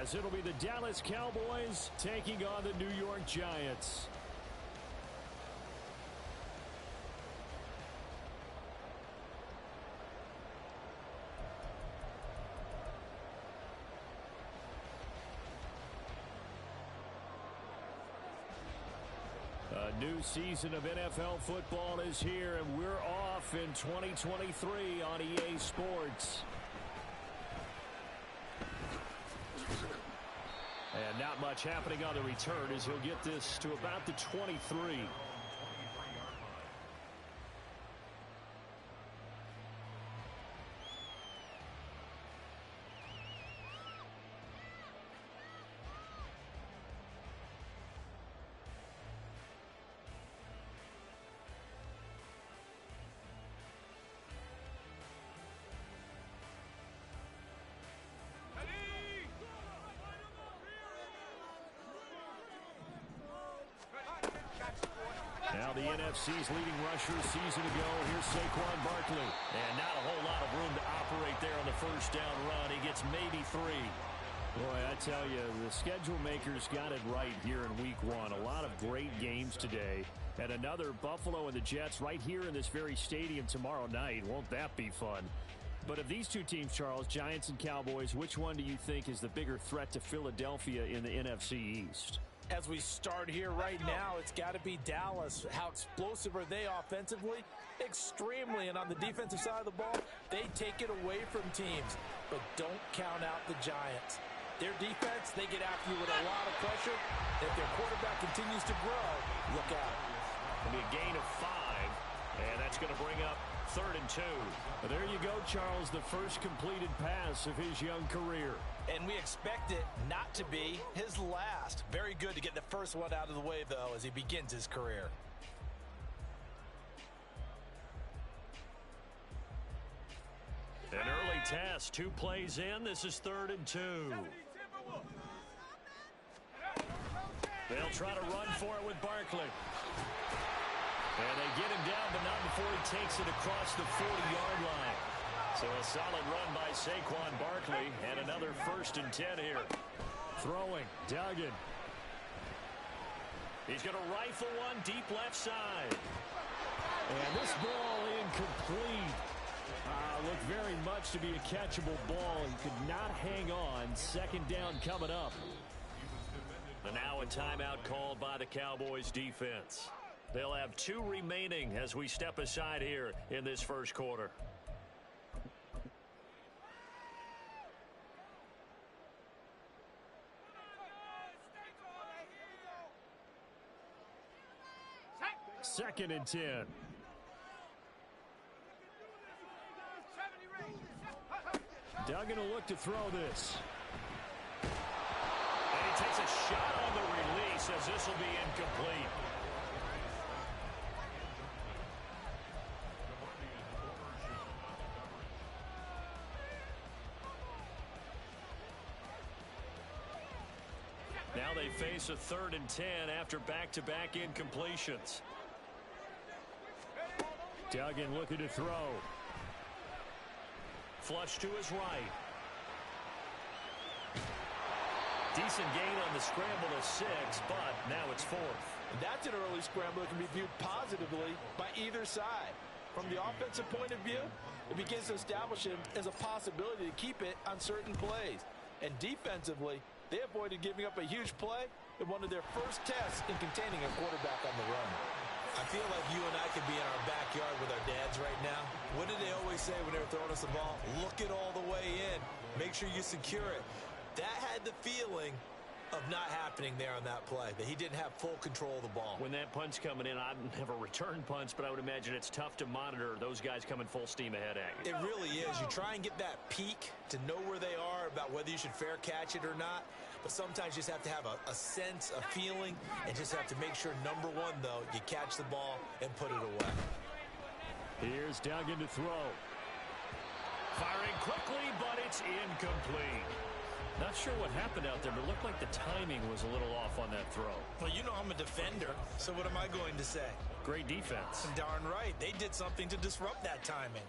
as it'll be the Dallas Cowboys taking on the New York Giants. A new season of NFL football is here, and we're off in 2023 on EA Sports. And not much happening on the return as he'll get this to about the 23. Now the NFC's leading rusher season ago. Here's Saquon Barkley. And not a whole lot of room to operate there on the first down run. He gets maybe 3. Boy, I tell you, the schedule makers got it right here in week 1. A lot of great games today. And another Buffalo and the Jets right here in this very stadium tomorrow night. Won't that be fun? But of these two teams, Charles, Giants and Cowboys, which one do you think is the bigger threat to Philadelphia in the NFC East? As we start here right now, it's got to be Dallas. How explosive are they offensively? Extremely. And on the defensive side of the ball, they take it away from teams. But don't count out the Giants. Their defense, they get after you with a lot of pressure. If their quarterback continues to grow, look out. It'll be a gain of 5, and that's going to bring up 3rd and 2. But there you go, Charles, the first completed pass of his young career. And we expect it not to be his last. Very good to get the first one out of the way, though, as he begins his career. An early test, 2 plays in. This is 3rd and 2. They'll try to run for it with Barkley. And they get him down, but not before he takes it across the 40-yard line. So a solid run by Saquon Barkley, and another 1st and 10 here. Throwing, Duggan. He's going to rifle one deep left side. And this ball incomplete. Looked very much to be a catchable ball. He could not hang on. 2nd down coming up. And now a timeout called by the Cowboys defense. They'll have 2 remaining as we step aside here in this first quarter. Second and 10. Duggan will look to throw this. And he takes a shot on the release as this will be incomplete. Now they face a 3rd and 10 after back-to-back incompletions. Duggan looking to throw. Flush to his right. Decent gain on the scramble of 6, but now it's 4th. And that's an early scramble that can be viewed positively by either side. From the offensive point of view, it begins to establish him as a possibility to keep it on certain plays. And defensively, they avoided giving up a huge play in one of their first tests in containing a quarterback on the run. I feel like you and I could be in our backyard with our dads right now. What did they always say when they were throwing us the ball? Look it all the way in. Make sure you secure it. That had the feeling of not happening there on that play, that he didn't have full control of the ball. When that punch coming in, I've never returned punch, but I would imagine it's tough to monitor those guys coming full steam ahead at you. It really is. You try and get that peek to know where they are, about whether you should fair catch it or not. But sometimes you just have to have a sense, a feeling, and just have to make sure, number one, though, you catch the ball and put it away. Here's Duggan to throw. Firing quickly, but it's incomplete. Not sure what happened out there, but it looked like the timing was a little off on that throw. Well, you know I'm a defender, so what am I going to say? Great defense. Darn right. They did something to disrupt that timing.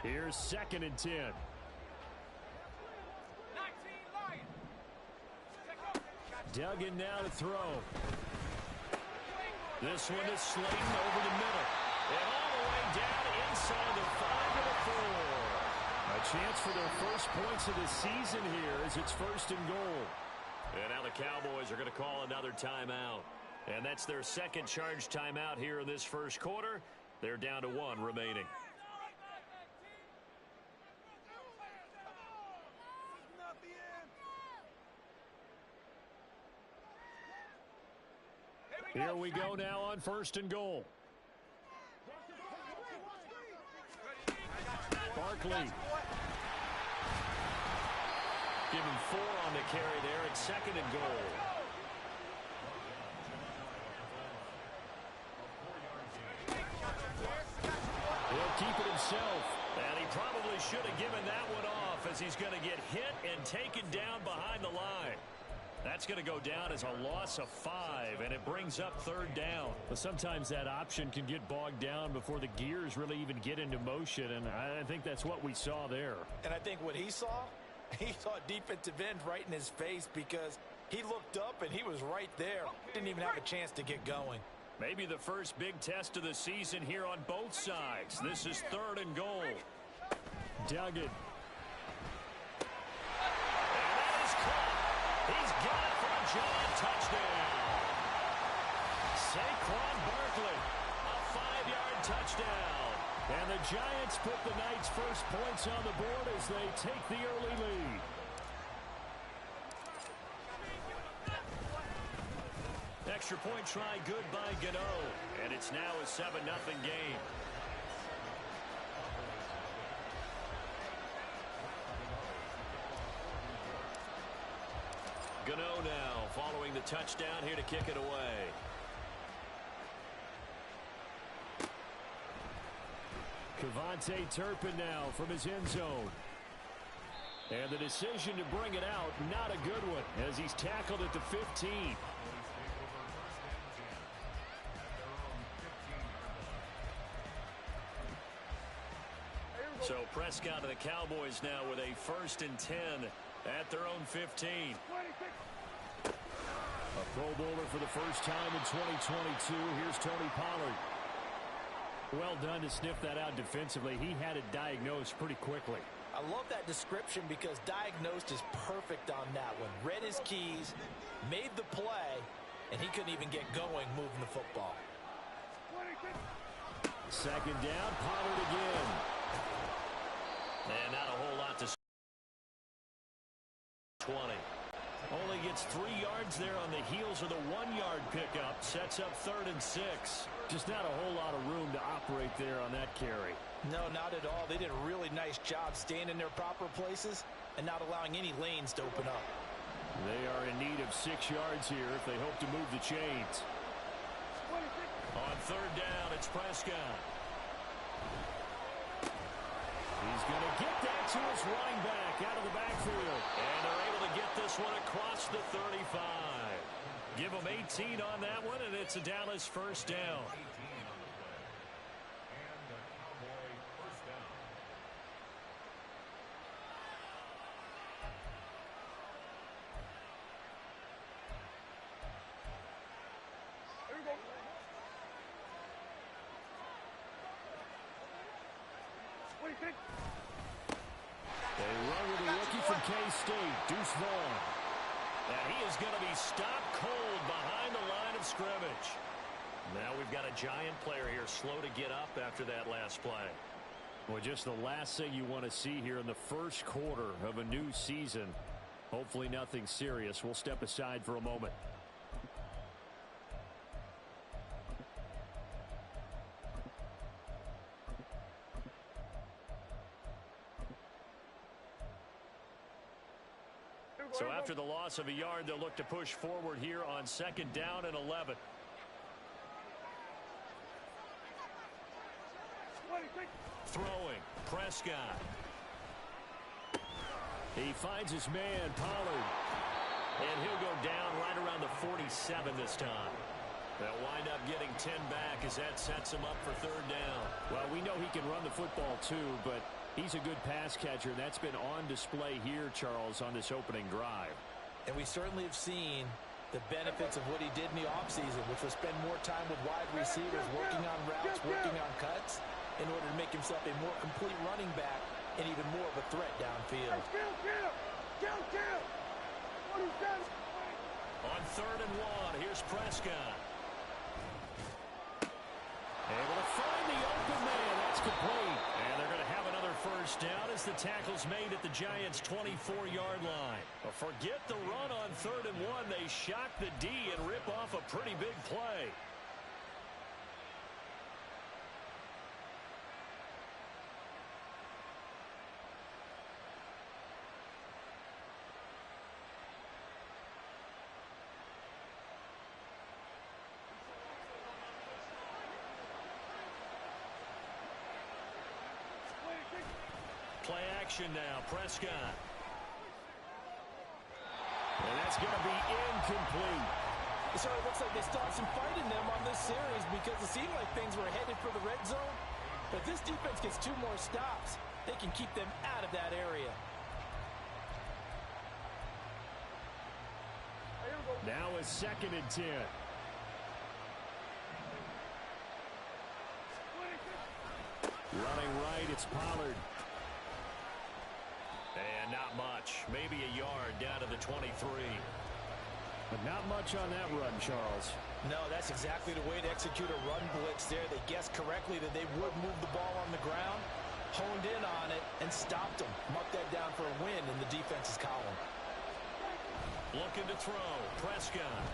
Here's 2nd and 10. Duggan now to throw. This one is Slayton over the middle. And all the way down inside the 5 and a 4. A chance for their first points of the season here as it's 1st and goal. And now the Cowboys are going to call another timeout. And that's their 2nd charge timeout here in this 1st quarter. They're down to 1 remaining. Here we go now on 1st and goal. Barkley. Give him 4 on the carry there at 2nd and goal. He'll keep it himself. And he probably should have given that one off as he's going to get hit and taken down behind the line. That's going to go down as a loss of 5, and it brings up 3rd down. But sometimes that option can get bogged down before the gears really even get into motion, and I think that's what we saw there. And I think what he saw defensive end right in his face because he looked up and he was right there. Didn't even have a chance to get going. Maybe the first big test of the season here on both sides. This is 3rd and goal. Duggan. He's got it for a giant touchdown. Saquon Barkley, a 5-yard touchdown. And the Giants put the Knights' first points on the board as they take the early lead. Extra point try good by Gano. And it's now a 7-0 game. Gano now following the touchdown here to kick it away. Kevontae Turpin now from his end zone. And the decision to bring it out, not a good one, as he's tackled at the 15. So Prescott and the Cowboys now with a 1st and 10 at their own 15. A Pro Bowler for the first time in 2022. Here's Tony Pollard. Well done to sniff that out defensively. He had it diagnosed pretty quickly. I love that description because diagnosed is perfect on that one. Read his keys, made the play, and he couldn't even get going moving the football. 2nd down, Pollard again. And not a whole lot to 20. Only gets 3 yards there on the heels of the 1-yard pickup. Sets up 3rd and 6. Just not a whole lot of room to operate there on that carry. No, not at all. They did a really nice job staying in their proper places and not allowing any lanes to open up. They are in need of 6 yards here if they hope to move the chains. On 3rd down, it's Prescott. He's going to get that to his running back out of the backfield. And they're able to get this one across the 35. Give them 18 on that one, and it's a Dallas 1st down. They run with a rookie from K-State, Deuce Vaughn. And he is going to be stopped cold behind the line of scrimmage. Now we've got a Giant player here slow to get up after that last play. Well, just the last thing you want to see here in the 1st quarter of a new season. Hopefully nothing serious. We'll step aside for a moment. So after the loss of a yard, they'll look to push forward here on 2nd down and 11. Throwing, Prescott. He finds his man, Pollard. And he'll go down right around the 47 this time. They'll wind up getting 10 back as that sets him up for 3rd down. Well, we know he can run the football too, but He's a good pass catcher, and that's been on display here, Charles, on this opening drive. And we certainly have seen the benefits of what he did in the offseason, which was spend more time with wide receivers, working on routes, working on cuts, in order to make himself a more complete running back and even more of a threat downfield. On 3rd and 1, here's Prescott. Able to find the open man. That's complete. And they're going to have another first down as the tackle's made at the Giants' 24-yard line. But forget the run on 3rd and 1. They shock the D and rip off a pretty big play. Play action now, Prescott. And that's going to be incomplete. So it looks like they started some fight in them on this series because it seemed like things were headed for the red zone. But this defense gets 2 more stops. They can keep them out of that area. Now a 2nd and 10. Running right, it's Pollard. And not much. Maybe a yard down to the 23. But not much on that run, Charles. No, that's exactly the way to execute a run blitz there. They guessed correctly that they would move the ball on the ground, honed in on it, and stopped them. Mark that down for a win in the defense's column. Looking to throw. Prescott.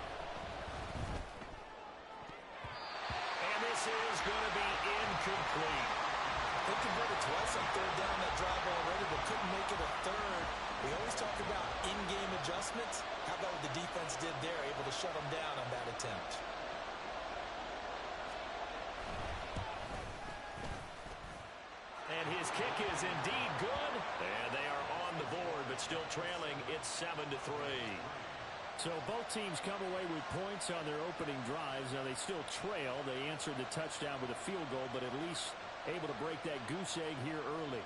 And this is going to be incomplete. They converted twice on 3rd down that drive already, but couldn't make it a 3rd. We always talk about in-game adjustments. How about what the defense did there, able to shut them down on that attempt? And his kick is indeed good. And they are on the board, but still trailing. It's 7-3. So both teams come away with points on their opening drives. Now they still trail. They answered the touchdown with a field goal, but at least able to break that goose egg here early.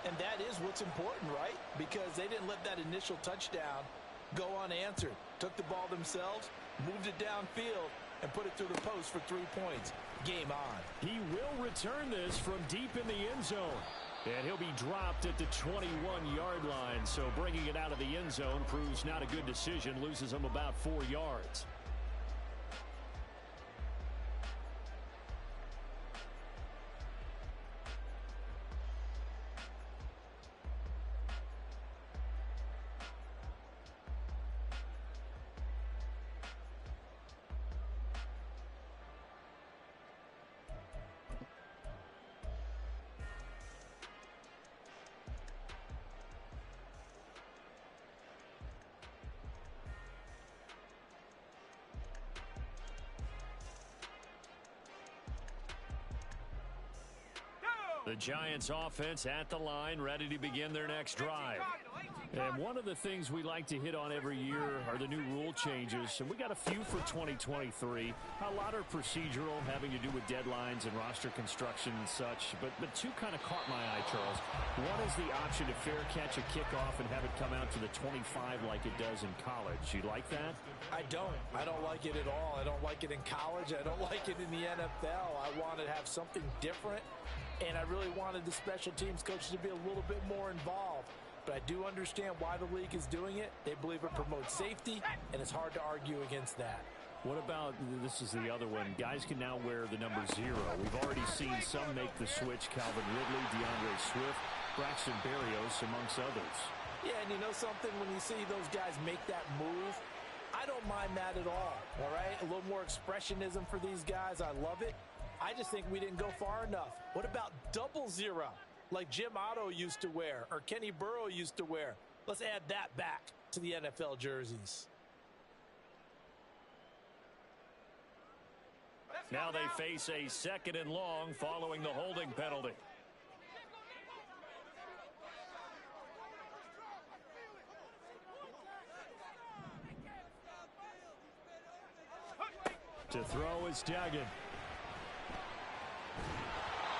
And that is what's important, right? Because they didn't let that initial touchdown go unanswered. Took the ball themselves, moved it downfield, and put it through the post for 3 points. Game on. He will return this from deep in the end zone. And he'll be dropped at the 21-yard line. So bringing it out of the end zone proves not a good decision. Loses him about 4 yards. The Giants offense at the line, ready to begin their next drive. And one of the things we like to hit on every year are the new rule changes. And we got a few for 2023. A lot are procedural, having to do with deadlines and roster construction and such. But 2 kind of caught my eye, Charles. One is the option to fair catch a kickoff and have it come out to the 25 like it does in college. You like that? I don't. I don't like it at all. I don't like it in college. I don't like it in the NFL. I want to have something different. And I really wanted the special teams coaches to be a little bit more involved. But I do understand why the league is doing it. They believe it promotes safety, and it's hard to argue against that. What about, this is the other one, guys can now wear the number 0. We've already seen some make the switch. Calvin Ridley, DeAndre Swift, Braxton Berrios, amongst others. Yeah, and you know something? When you see those guys make that move, I don't mind that at all right? A little more expressionism for these guys. I love it. I just think we didn't go far enough. What about 00, like Jim Otto used to wear or Kenny Burrow used to wear? Let's add that back to the NFL jerseys. Now they face a 2nd and long following the holding penalty. To throw is Duggan.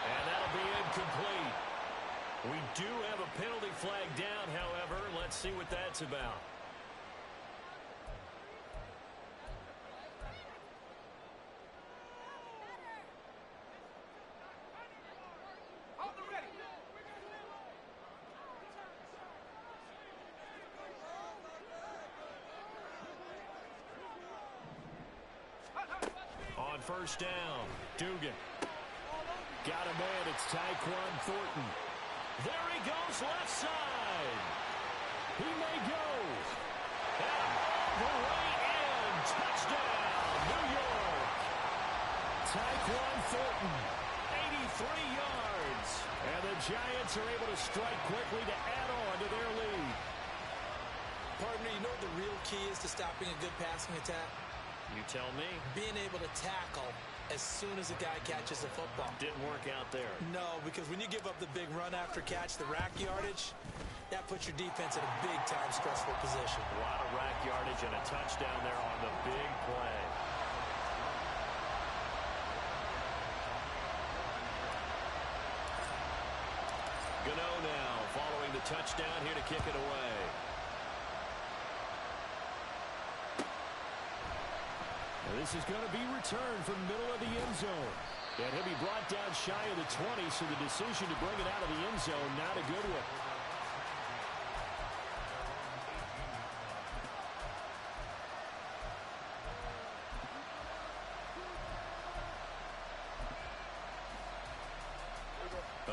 And that'll be incomplete. We do have a penalty flag down, however. Let's see what that's about. On first down, Dugan. Got a man, it's Tyquan Thornton. There he goes, left side. He may go. And all the way in. Touchdown, New York. Tyquan Thornton, 83 yards. And the Giants are able to strike quickly to add on to their lead. Partner, you know what the real key is to stopping a good passing attack? You tell me. Being able to tackle as soon as a guy catches a football. Didn't work out there. No, because when you give up the big run after catch, the rack yardage, that puts your defense in a big-time stressful position. A lot of rack yardage and a touchdown there on the big play. Gano now following the touchdown here to kick it away. This is going to be returned from the middle of the end zone. And he'll be brought down shy of the 20, so the decision to bring it out of the end zone, not a good one.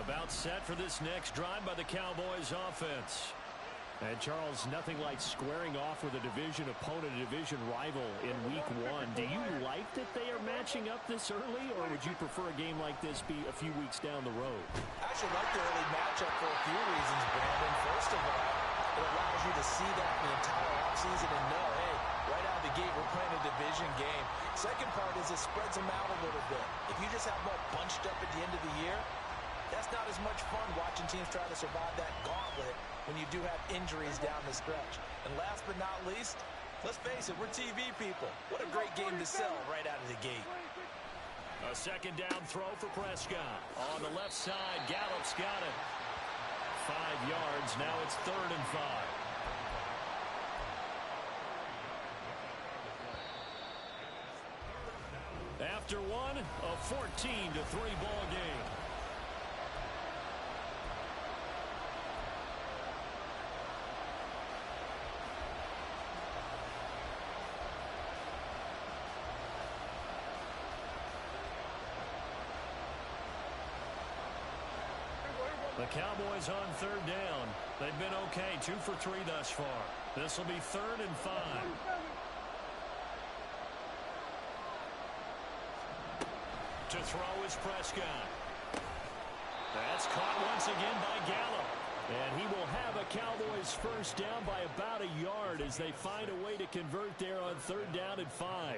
About set for this next drive by the Cowboys offense. And, Charles, nothing like squaring off with a division opponent, a division rival in Week 1. Do you like that they are matching up this early, or would you prefer a game like this be a few weeks down the road? I actually like the early matchup for a few reasons, Brandon. First of all, it allows you to see that the entire offseason and know, hey, right out of the gate, we're playing a division game. Second part is it spreads them out a little bit. If you just have them all bunched up at the end of the year, that's not as much fun watching teams try to survive that gauntlet when you do have injuries down the stretch. And last but not least, let's face it, we're TV people. What a great game to sell right out of the gate. A second down throw for Prescott. On the left side, Gallup's got it. 5 yards, now it's 3rd and 5. After one, a 14-3 ball game. The Cowboys on 3rd down. They've been okay, 2 for 3 thus far. This will be 3rd and 5. To throw is Prescott. That's caught once again by Gallup. And he will have a Cowboys first down by about a yard as they find a way to convert there on 3rd down and 5.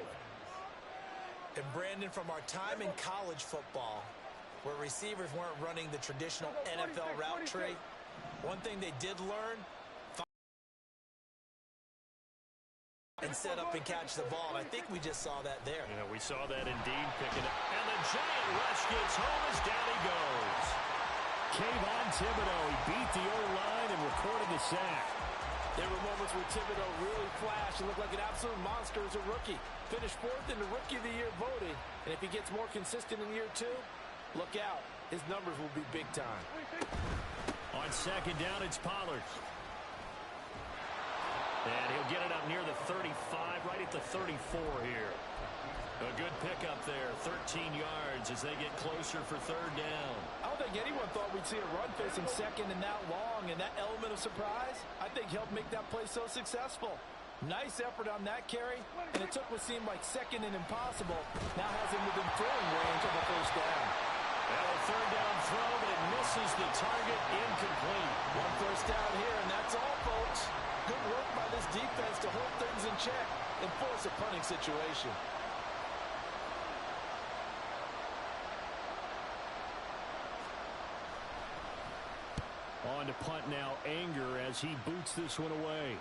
And Brandon, from our time in college football, where receivers weren't running the traditional NFL route tree, one thing they did learn, and set up and catch the ball. And I think we just saw that there. Yeah, we saw that indeed, picking up. And the giant rush gets home as down he goes. Kayvon Thibodeau, he beat the O-line and recorded the sack. There were moments where Thibodeau really flashed and looked like an absolute monster as a rookie. Finished 4th in the Rookie of the Year voting. And if he gets more consistent in year 2, look out. His numbers will be big time. On second down, it's Pollard. And he'll get it up near the 35, right at the 34 here. A good pickup there, 13 yards as they get closer for 3rd down. I don't think anyone thought we'd see a run facing second and that long, and that element of surprise, I think, helped make that play so successful. Nice effort on that carry, and it took what seemed like second and impossible. Now has him within throwing range of the first down. And a 3rd down throw, but it misses the target, incomplete. One first down here, and that's all, folks. Good work by this defense to hold things in check and force a punting situation. On to punt now, Anger, as he boots this one away.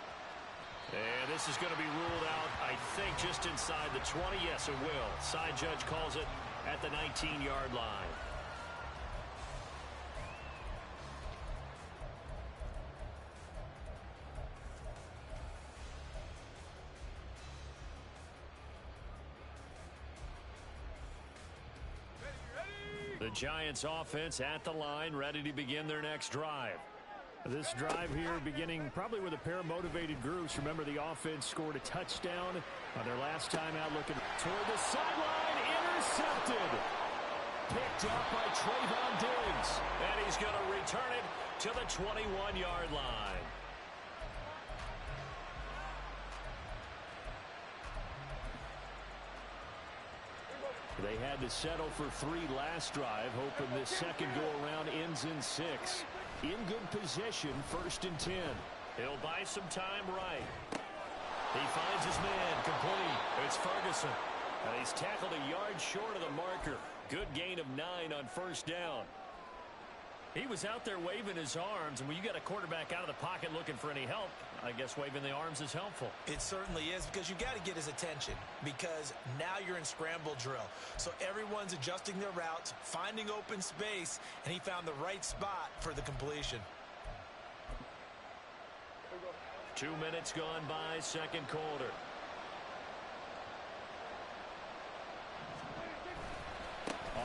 And this is going to be ruled out, I think, just inside the 20. Yes, it will. Side judge calls it at the 19-yard line. The Giants offense at the line, ready to begin their next drive. This drive here beginning probably with a pair of motivated groups. Remember, the offense scored a touchdown on their last time out, looking toward the sideline. Intercepted. Picked up by Trayvon Diggs. And he's going to return it to the 21-yard line. They had to settle for 3 last drive, hoping this second go-around ends in 6. In good position, 1st and 10. He'll buy some time right. He finds his man, complete. It's Ferguson. And he's tackled a yard short of the marker. Good gain of 9 on 1st down. He was out there waving his arms, and when you got a quarterback out of the pocket looking for any help, I guess waving the arms is helpful. It certainly is, because you got to get his attention, because now you're in scramble drill. So everyone's adjusting their routes, finding open space, and he found the right spot for the completion. 2 minutes gone by, second quarter.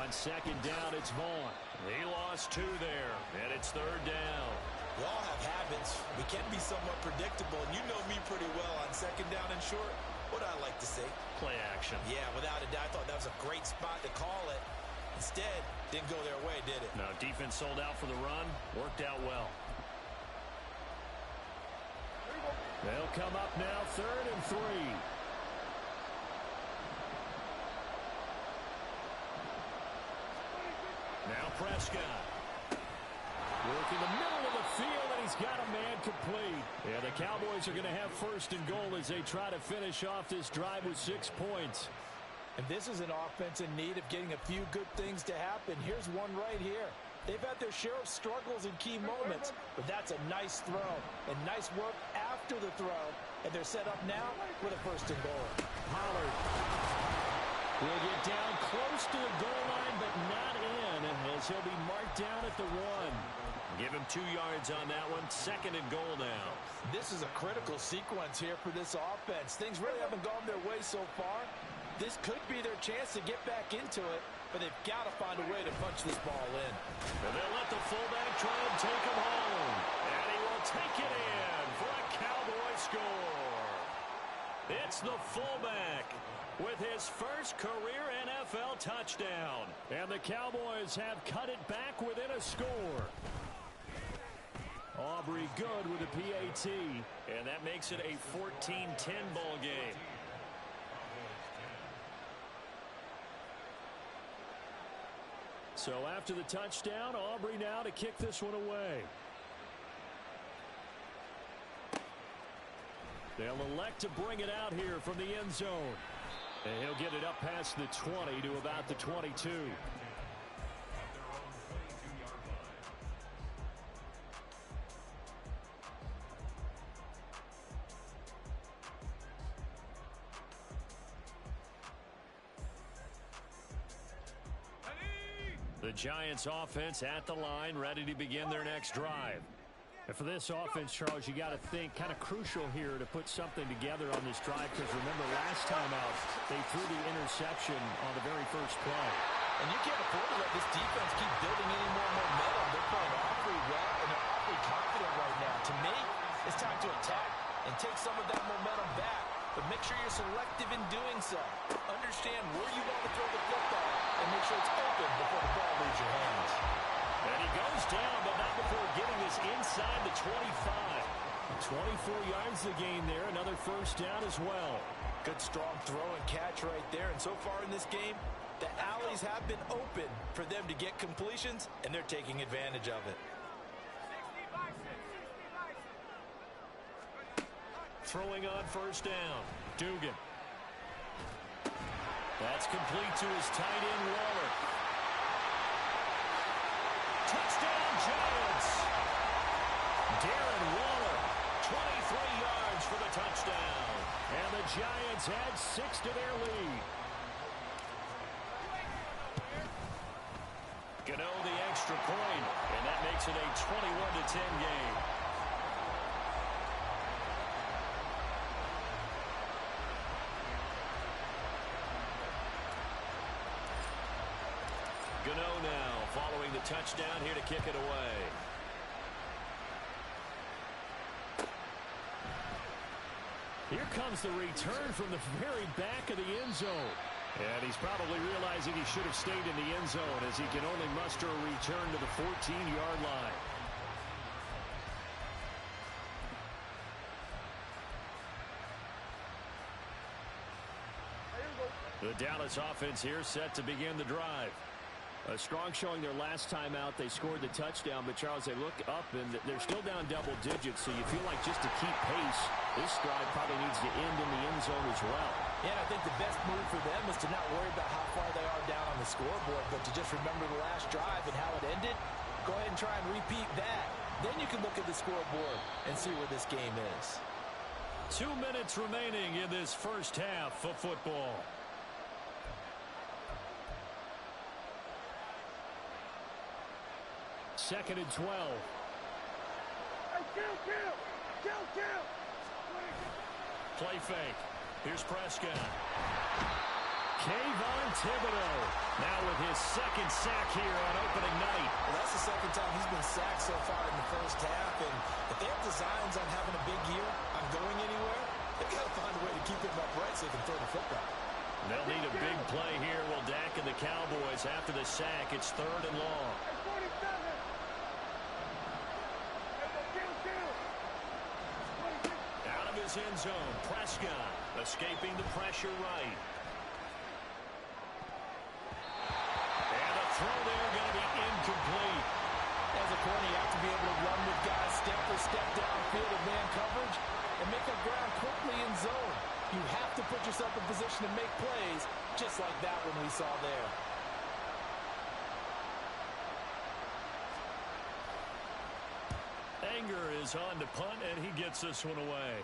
On second down, it's Vaughn. He lost 2 there, and it's 3rd down. We all have habits. We can be somewhat predictable, and you know me pretty well on second down and short. What do I like to say? Play action. Yeah, without a doubt, I thought that was a great spot to call it. Instead, didn't go their way, did it? No, defense sold out for the run. Worked out well. They'll come up now, 3rd and 3. Now Prescott. Working the middle of the field, and he's got a man complete. Yeah, the Cowboys are going to have 1st and goal as they try to finish off this drive with 6 points. And this is an offense in need of getting a few good things to happen. Here's one right here. They've had their share of struggles in key moments, but that's a nice throw and nice work after the throw. And they're set up now with a 1st and goal. Pollard will get down close to the goal line, but not in, as he'll be marked down at the 1. Give him 2 yards on that one. 2nd and goal now. This is a critical sequence here for this offense. Things really haven't gone their way so far. This could be their chance to get back into it, but they've got to find a way to punch this ball in. And they'll let the fullback try and take him home. And he will take it in for a Cowboy score. It's the fullback with his first career NFL touchdown. And the Cowboys have cut it back within a score. Aubrey good with a PAT. And that makes it a 14-10 ball game. So after the touchdown, Aubrey now to kick this one away. They'll elect to bring it out here from the end zone. And he'll get it up past the 20 to about the 22. The Giants offense at the line, ready to begin their next drive. And for this offense, Charles, you got to think kind of crucial here to put something together on this drive, because remember last time out, they threw the interception on the very first play. And you can't afford to let this defense keep building any more momentum. They're playing awfully well, and they're awfully confident right now. To me, it's time to attack and take some of that momentum back. But make sure you're selective in doing so. Understand where you want to throw the football and make sure it's open before the ball leaves your hands. And he goes down, but not before getting this inside the 25. 24 yards the gain there. Another 1st down as well. Good strong throw and catch right there. And so far in this game, the alleys have been open for them to get completions, and they're taking advantage of it. Throwing on 1st down. Dugan. That's complete to his tight end, Waller. Touchdown, Giants. Darren Waller, 23 yards for the touchdown. And the Giants add 6 to their lead. Gano the extra point, and that makes it a 21-10 game. Gano now following the touchdown here to kick it away. Here comes the return from the very back of the end zone. And he's probably realizing he should have stayed in the end zone as he can only muster a return to the 14-yard line. The Dallas offense here set to begin the drive. A strong showing their last time out. They scored the touchdown, but Charles, they look up and they're still down double digits, so you feel like just to keep pace, this drive probably needs to end in the end zone as well. Yeah, I think the best move for them is to not worry about how far they are down on the scoreboard, but to just remember the last drive and how it ended. Go ahead and try and repeat that. Then you can look at the scoreboard and see where this game is. 2 minutes remaining in this first half of football. Second and 12. Play fake. Here's Prescott. Kayvon Thibodeau now with his second sack here on opening night. Well, that's the second time he's been sacked so far in the first half. And if they have designs on having a big year, on going anywhere, they've got to find a way to keep him upright so they can throw the football. They'll need a big play here. Will Dak and the Cowboys after the sack. It's 3rd and long. End zone. Prescott escaping the pressure right. And a throw there going to be incomplete. As a corner, you have to be able to run with guys step for step downfield of man coverage and make up ground quickly in zone. You have to put yourself in position to make plays, just like that one we saw there. Anger is on to punt, and he gets this one away.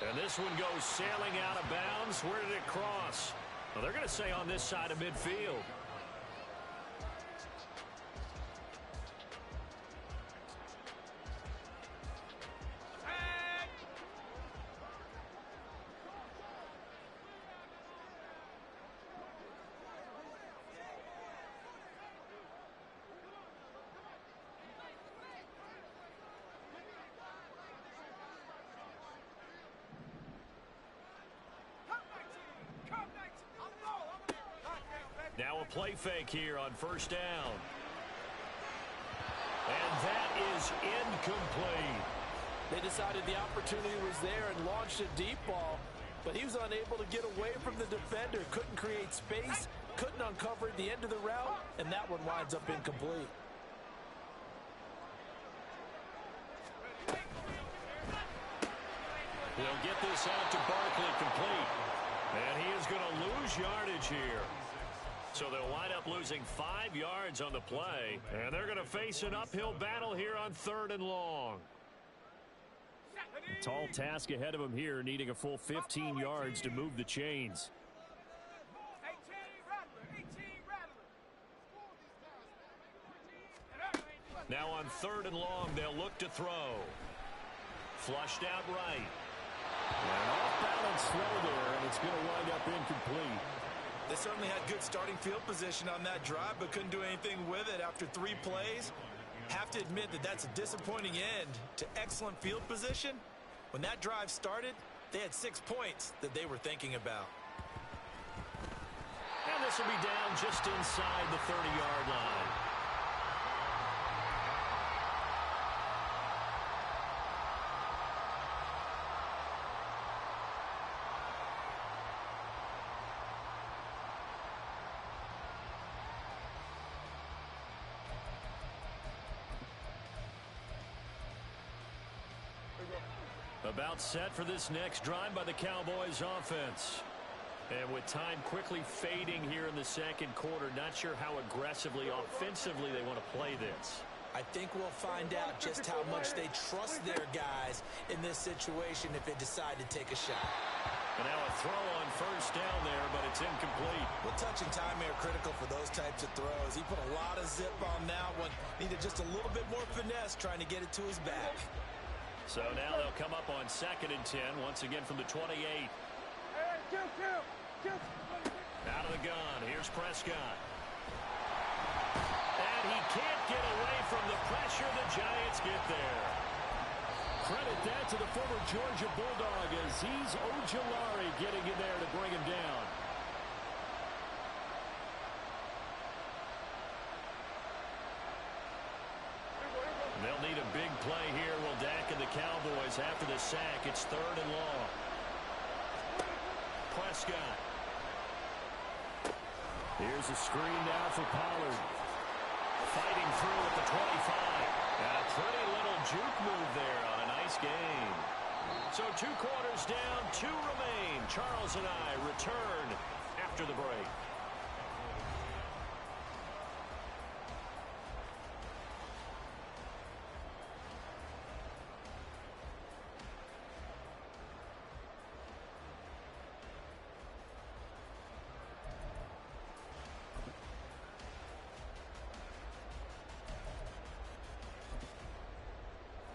And this one goes sailing out of bounds. Where did it cross? Well, they're going to say on this side of midfield. Now a play fake here on first down. And that is incomplete. They decided the opportunity was there and launched a deep ball, but he was unable to get away from the defender. Couldn't create space, couldn't uncover the end of the route, and that one winds up incomplete. He'll get this out to Barkley complete. And he is going to lose yardage here. So they'll wind up losing 5 yards on the play. And they're going to face an uphill battle here on 3rd and long. Tall task ahead of him here, needing a full 15 yards to move the chains. Now on 3rd and long, they'll look to throw. Flushed out right. An off-balance throw there, and it's going to wind up incomplete. They certainly had good starting field position on that drive, but couldn't do anything with it after 3 plays. Have to admit that that's a disappointing end to excellent field position. When that drive started, they had 6 points that they were thinking about. And this will be down just inside the 30-yard line. About set for this next drive by the Cowboys offense. And with time quickly fading here in the second quarter, not sure how aggressively, offensively they want to play this. I think we'll find out just how much they trust their guys in this situation if they decide to take a shot. And now a throw on first down there, but it's incomplete. Well, touch and time are critical for those types of throws. He put a lot of zip on that one. Needed just a little bit more finesse trying to get it to his back. So now they'll come up on 2nd and 10, once again from the 28. Out of the gun, here's Prescott. can't get away from the pressure. The Giants get there. Credit that to the former Georgia Bulldog, Azeez Ojulari getting in there to bring him down. They'll need a big play here. Will Dak and the Cowboys after the sack. It's 3rd and long. Prescott. Here's a screen now for Pollard. Fighting through at the 25. A pretty little juke move there on a nice game. So 2 quarters down, 2 remain. Charles and I return after the break.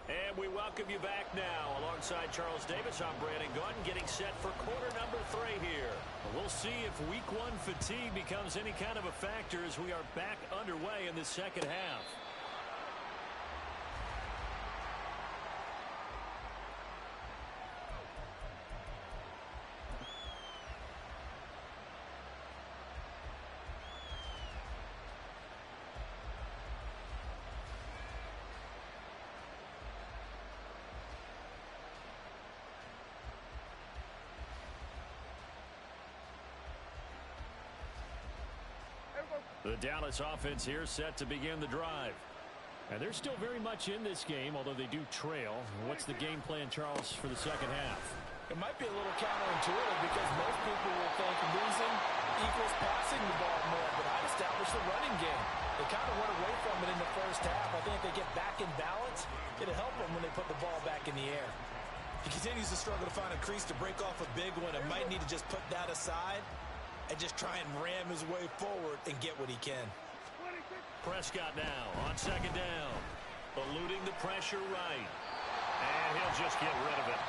And we welcome you back now. Alongside Charles Davis, I'm Brandon Gunn, getting set for quarter number 3 here. We'll see if week 1 fatigue becomes any kind of a factor as we are back underway in the second half. The Dallas offense here set to begin the drive. And they're still very much in this game, although they do trail. What's the game plan, Charles, for the second half? It might be a little counterintuitive because most people will think losing equals passing the ball more, but I'd establish the running game. They kind of went away from it in the first half. I think if they get back in balance, it'll help them when they put the ball back in the air. He continues to struggle to find a crease to break off a big one and might need to just put that aside and just try and ram his way forward and get what he can. Prescott now on second down. Eluding the pressure right. And he'll just get rid of it.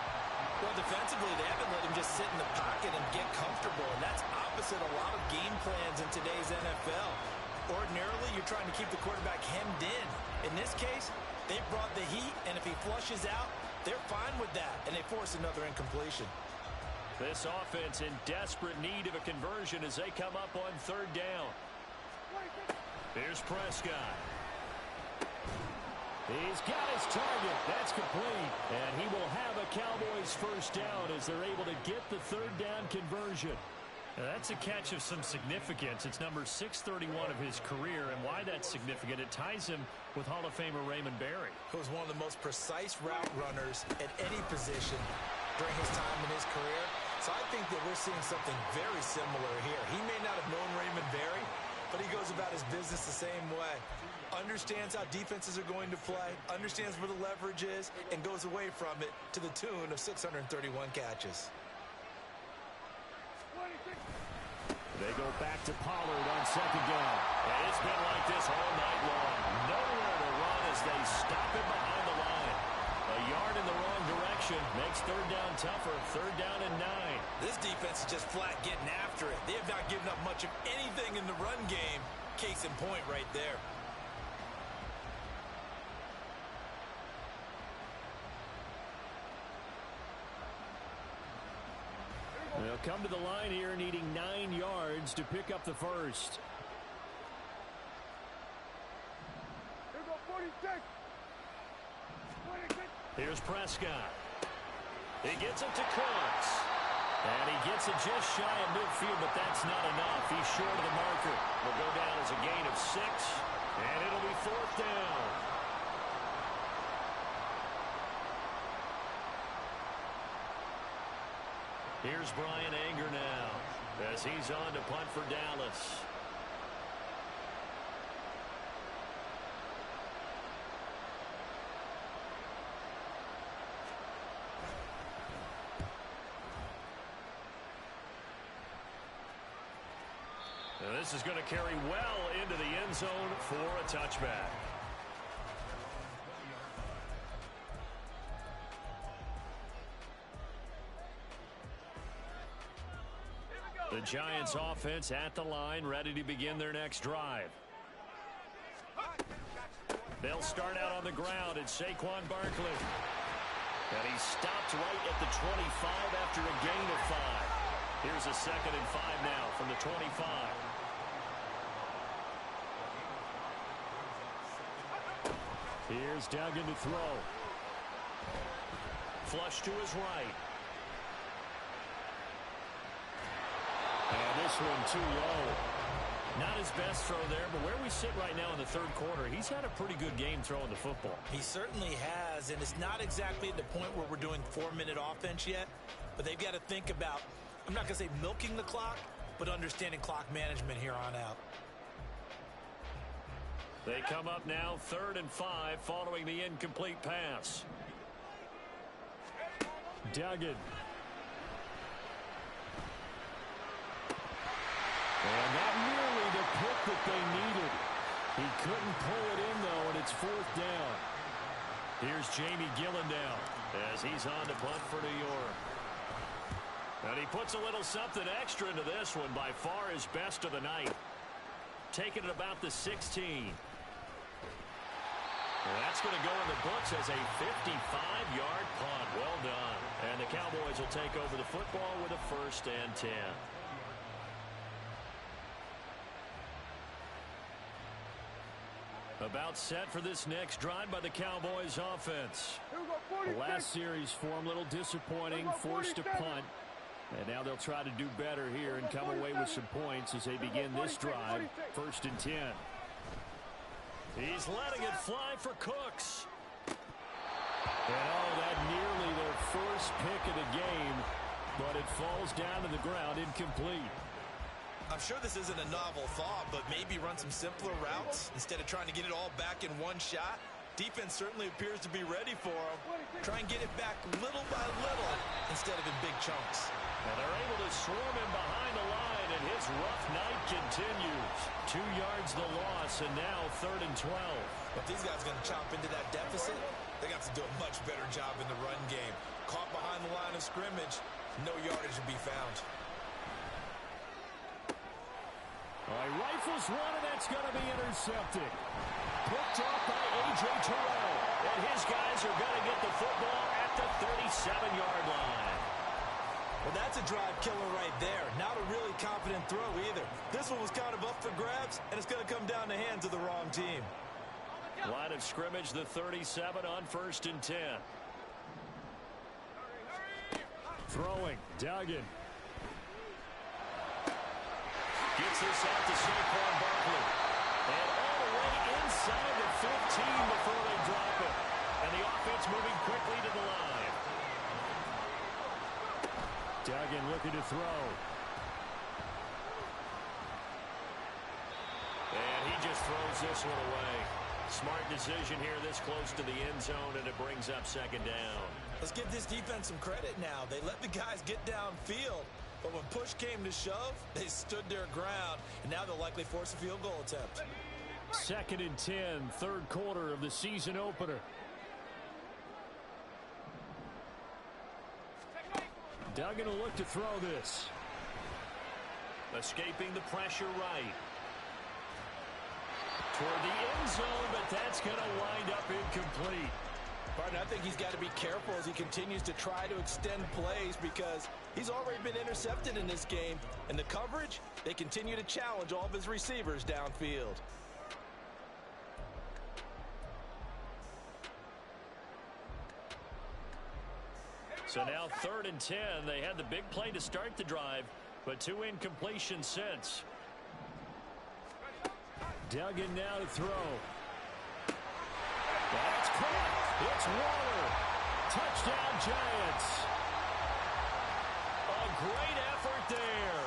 Well, defensively, they haven't let him just sit in the pocket and get comfortable, and that's opposite a lot of game plans in today's NFL. Ordinarily, you're trying to keep the quarterback hemmed in. In this case, they brought the heat, and if he flushes out, they're fine with that, and they force another incompletion. This offense in desperate need of a conversion as they come up on 3rd down. Here's Prescott. He's got his target. That's complete. And he will have a Cowboys first down as they're able to get the 3rd down conversion. Now that's a catch of some significance. It's number 631 of his career, and why that's significant, it ties him with Hall of Famer Raymond Berry, who was one of the most precise route runners at any position during his time in his career. So I think that we're seeing something very similar here. He may not have known Raymond Berry, but he goes about his business the same way. Understands how defenses are going to play, understands where the leverage is, and goes away from it to the tune of 631 catches. They go back to Pollard on second down. And it's been like this all night long. Nowhere to run as they stop him behind the line. A yard in the wrong direction makes 3rd down tougher. 3rd down and 9. This defense is just flat getting after it. They have not given up much of anything in the run game. Case in point right there. They'll come to the line here needing 9 yards to pick up the first. Here's Prescott. He gets it to Coates. And he gets it just shy of midfield, but that's not enough. He's short of the marker. Will go down as a gain of 6, and it'll be 4th down. Here's Brian Anger now as he's on to punt for Dallas. And this is going to carry well into the end zone for a touchback. The Giants offense at the line, ready to begin their next drive. They'll start out on the ground. It's Saquon Barkley. And he stopped right at the 25 after a gain of 5. Here's a 2nd and 5 now from the 25. Here's Duggan to throw. Flush to his right. And this one too low. Not his best throw there, but where we sit right now in the 3rd quarter, he's had a pretty good game throwing the football. He certainly has, and it's not exactly at the point where we're doing 4-minute offense yet, but they've got to think about, I'm not going to say milking the clock, but understanding clock management here on out. They come up now 3rd and 5 following the incomplete pass. Duggan. And not nearly the pick that they needed. He couldn't pull it in, though, and it's 4th down. Here's Jamie Gillen now as he's on to punt for New York. And he puts a little something extra into this one, by far his best of the night. Taking it about the 16. Well, that's going to go in the books as a 55-yard punt. Well done. And the Cowboys will take over the football with a 1st and 10. About set for this next drive by the Cowboys offense. The last series for them, a little disappointing, forced to punt. And now they'll try to do better here and come away with some points as they begin this drive. 1st and 10. He's letting it fly for Cooks. And that nearly their first pick of the game, but it falls down to the ground incomplete. I'm sure this isn't a novel thought, but maybe run some simpler routes instead of trying to get it all back in one shot. Defense certainly appears to be ready for him. Try and get it back little by little instead of in big chunks. And they're able to swarm him behind the line, and his rough night continues. 2 yards the loss, and now 3rd and 12. If these guys are going to chop into that deficit, they got to do a much better job in the run game. Caught behind the line of scrimmage, no yardage to be found. All right, rifles one, and that's going to be intercepted. Picked off by A.J. Terrell. And his guys are going to get the football at the 37-yard line. Well, that's a drive killer right there. Not a really confident throw either. This one was kind of up for grabs, and it's going to come down the hands of the wrong team. Line of scrimmage, the 37 on 1st and 10. Throwing, Duggan. Gets this out to Saquon Barkley. And all the way inside the 15 before they drop it. And the offense moving quickly to the line. Duggan looking to throw. And he just throws this one away. Smart decision here this close to the end zone, and it brings up 2nd down. Let's give this defense some credit now. They let the guys get downfield. But when push came to shove, they stood their ground, and now they'll likely force a field goal attempt. 2nd and 10, 3rd quarter of the season opener. Duggan will look to throw this. Escaping the pressure right. Toward the end zone, but that's going to wind up incomplete. Pardon, I think he's got to be careful as he continues to try to extend plays because he's already been intercepted in this game. And the coverage, they continue to challenge all of his receivers downfield. So now 3rd and 10. They had the big play to start the drive, but 2 incompletions since. Duggan now to throw. That's caught. It's Waller. Touchdown, Giants. A great effort there.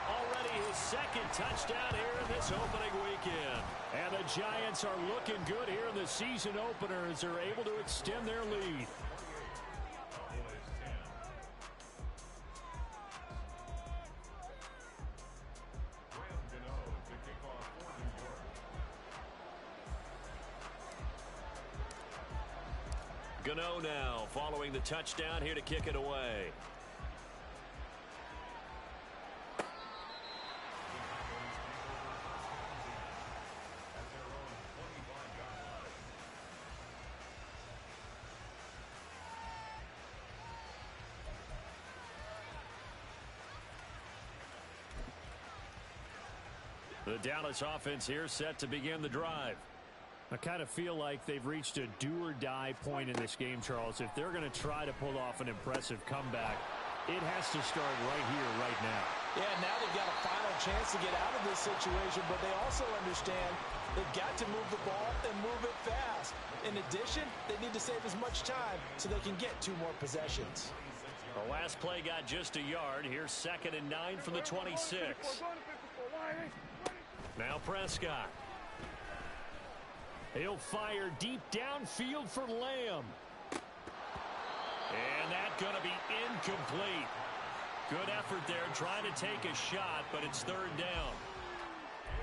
Already his 2nd touchdown here in this opening weekend. And the Giants are looking good here in the season opener as they're able to extend their lead. Gano now following the touchdown here to kick it away. The Dallas offense here set to begin the drive. I kind of feel like they've reached a do-or-die point in this game, Charles. If they're going to try to pull off an impressive comeback, it has to start right here, right now. Yeah, now they've got a final chance to get out of this situation, but they also understand they've got to move the ball and move it fast. In addition, they need to save as much time so they can get 2 more possessions. The last play got just a yard. Here's 2nd and 9 from the 26. Now Prescott. He'll fire deep downfield for Lamb. And that's going to be incomplete. Good effort there trying to take a shot, but it's 3rd down.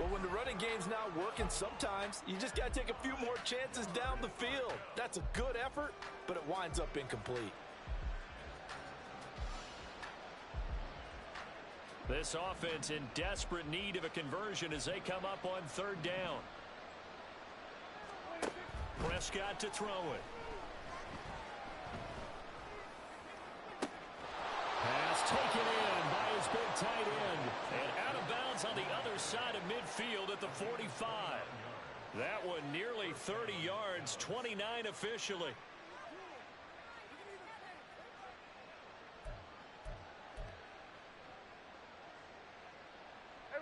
Well, when the running game's not working, sometimes you just got to take a few more chances down the field. That's a good effort, but it winds up incomplete. This offense in desperate need of a conversion as they come up on 3rd down. Prescott to throw it. Pass taken in by his big tight end. And out of bounds on the other side of midfield at the 45. That one nearly 30 yards, 29 officially.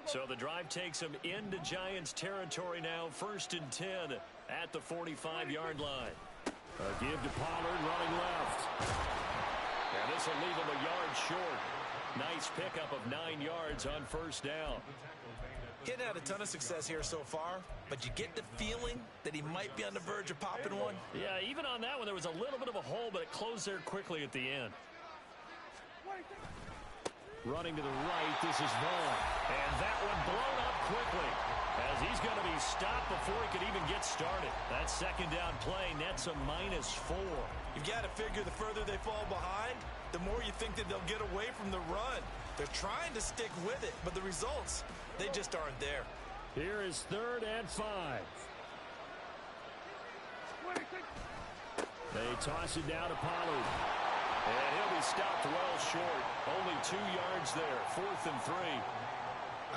So the drive takes them into Giants territory now. 1st and 10 at the 45-yard line. A give to Pollard running left. And this will leave him a yard short. Nice pickup of 9 yards on 1st down. Getting had a ton of success here so far, but you get the feeling that he might be on the verge of popping one. Yeah, even on that one, there was a little bit of a hole, but it closed there quickly at the end. Running to the right, this is Vaughn. And that one blown up quickly as he's going to be stopped before he could even get started. That 2nd down play nets a -4. You've got to figure the further they fall behind, the more you think that they'll get away from the run. They're trying to stick with it, but the results, they just aren't there. Here is 3rd and 5. They toss it down to Pollard. And he'll be stopped well short. Only 2 yards there. 4th and 3.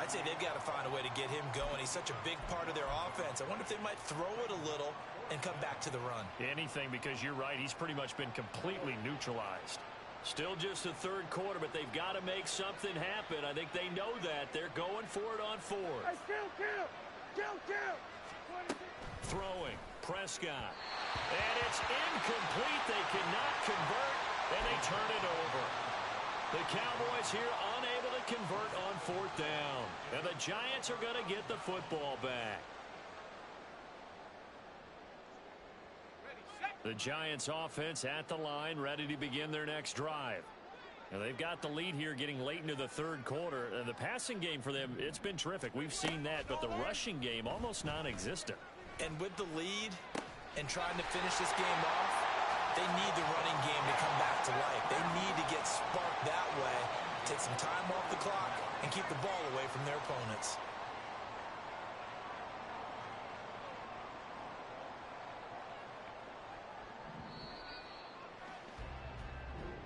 I'd say they've got to find a way to get him going. He's such a big part of their offense. I wonder if they might throw it a little and come back to the run. Anything, because you're right. He's pretty much been completely neutralized. Still just the 3rd quarter, but they've got to make something happen. I think they know that. They're going for it on 4th. Throwing. Prescott. And it's incomplete. They cannot convert, and they turn it over. The Cowboys here unable to convert on 4th down. And the Giants are going to get the football back. The Giants offense at the line, ready to begin their next drive. And they've got the lead here getting late into the 3rd quarter. And the passing game for them, it's been terrific. We've seen that, but the rushing game almost non-existent. And with the lead and trying to finish this game off, they need the running game to come back to life. They need to get sparked that way, take some time off the clock, and keep the ball away from their opponents.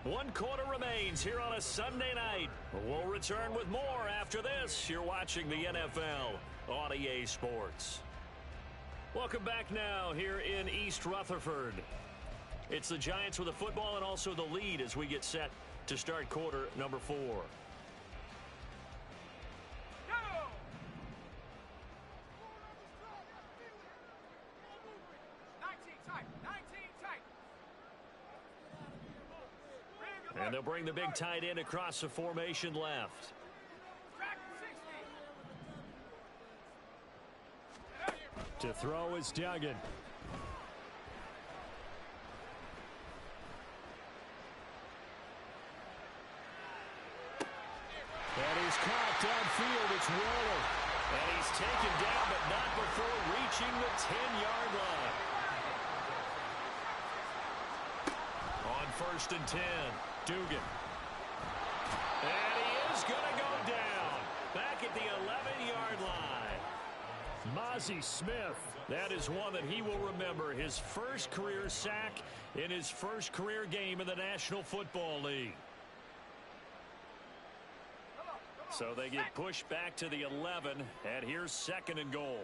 One quarter remains here on a Sunday night. We'll return with more after this. You're watching the NFL on EA Sports. Welcome back now here in East Rutherford. It's the Giants with the football and also the lead as we get set to start quarter number 4. And they'll bring the big tight end across the formation left. To throw is Duggan. And he's caught downfield. It's Waller. And he's taken down, but not before reaching the 10-yard line. On 1st and 10, Dugan. And he is going to go down. Back at the 11-yard line. Mozzie Smith. That is one that he will remember. His first career sack in his first career game in the National Football League. So they get pushed back to the 11, and here's 2nd and goal.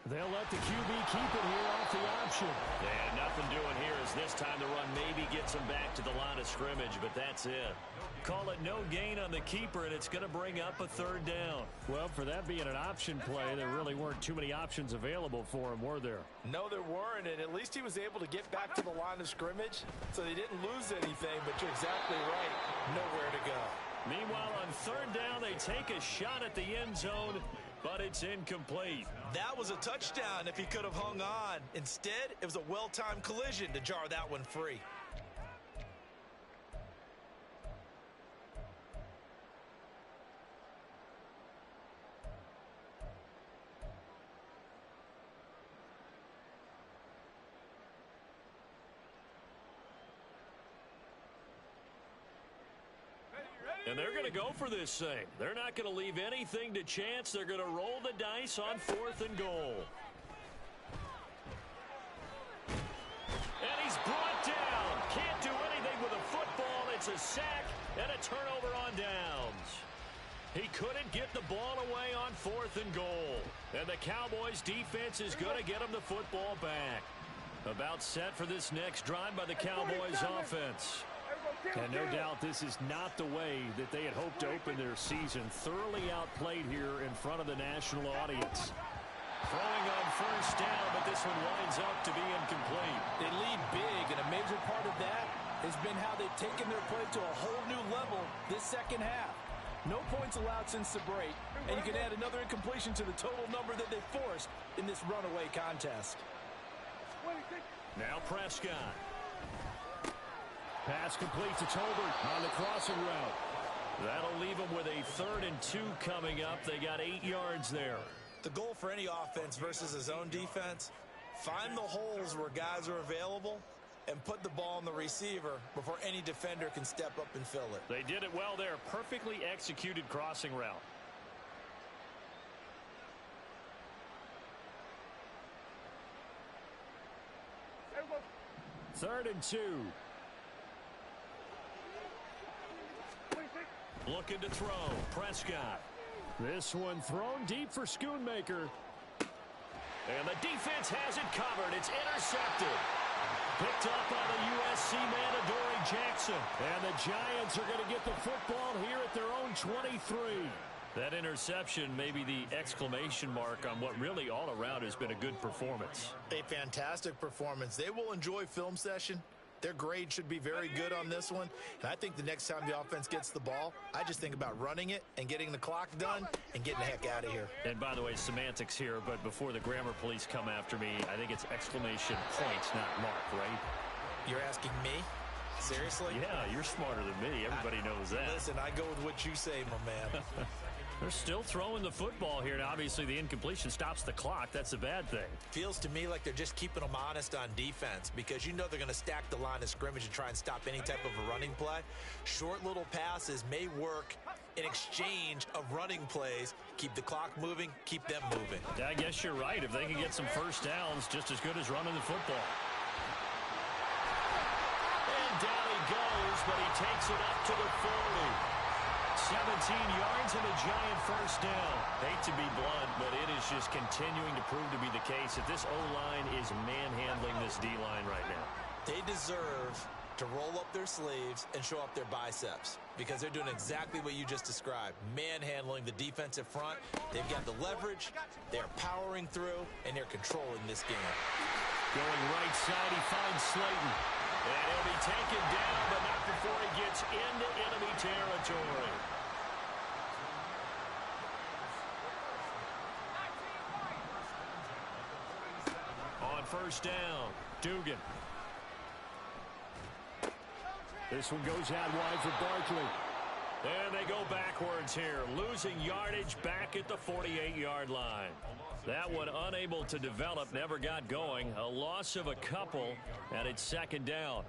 They'll let the QB keep it here off the option. And nothing doing here as this time the run maybe gets them back to the line of scrimmage, but that's it. Call it no gain on the keeper, and it's going to bring up a 3rd down. Well, for that being an option play, there really weren't too many options available for him, were there? No, there weren't, and at least he was able to get back to the line of scrimmage, so they didn't lose anything, but you're exactly right. Nowhere to go. Meanwhile, on 3rd down, they take a shot at the end zone, but it's incomplete. That was a touchdown if he could have hung on. Instead, it was a well-timed collision to jar that one free. And they're going to go for this thing. They're not going to leave anything to chance. They're going to roll the dice on 4th and goal. And he's brought down. Can't do anything with a football. It's a sack and a turnover on downs. He couldn't get the ball away on 4th and goal. And the Cowboys defense is going to get him the football back. About set for this next drive by the Cowboys offense. And no doubt this is not the way that they had hoped to open their season. Thoroughly outplayed here in front of the national audience. Throwing on 1st down, but this one winds up to be incomplete. They lead big, and a major part of that has been how they've taken their play to a whole new level this 2nd half. No points allowed since the break, and you can add another incompletion to the total number that they forced in this runaway contest. Now Prescott. Pass complete to Tolbert on the crossing route. That'll leave them with a 3rd and 2 coming up. They got 8 yards there. The goal for any offense versus his own defense, find the holes where guys are available and put the ball on the receiver before any defender can step up and fill it. They did it well there. Perfectly executed crossing route. Third and 2. Looking to throw. Prescott. This one thrown deep for Schoonmaker. And the defense has it covered. It's intercepted. Picked up by the USC man, Adoree Jackson. And the Giants are going to get the football here at their own 23. That interception may be the exclamation mark on what really all around has been a good performance. A fantastic performance. They will enjoy film session. Their grade should be very good on this one. And I think the next time the offense gets the ball, I just think about running it and getting the clock done and getting the heck out of here. And by the way, semantics here, but before the grammar police come after me, I think it's exclamation point, not mark, right? You're asking me? Seriously? Yeah, you're smarter than me. Everybody knows that. Listen, I go with what you say, my man. They're still throwing the football here, and obviously the incompletion stops the clock. That's a bad thing. Feels to me like they're just keeping them honest on defense because you know they're going to stack the line of scrimmage and try and stop any type of a running play. Short little passes may work in exchange of running plays. Keep the clock moving, keep them moving. Yeah, I guess you're right. If they can get some first downs, just as good as running the football. And down he goes, but he takes it up to the 40. 17 yards and a giant first down. Hate to be blunt, but it is just continuing to prove to be the case that this O-line is manhandling this D-line right now. They deserve to roll up their sleeves and show up their biceps because they're doing exactly what you just described, manhandling the defensive front. They've got the leverage, they're powering through, and they're controlling this game. Going right side, he finds Slayton. And he'll be taken down, but not before he gets into enemy territory. On first down, Dugan. This one goes out wide for Barkley. And they go backwards here, losing yardage back at the 48-yard line. That one unable to develop, never got going. A loss of a couple, and it's second down.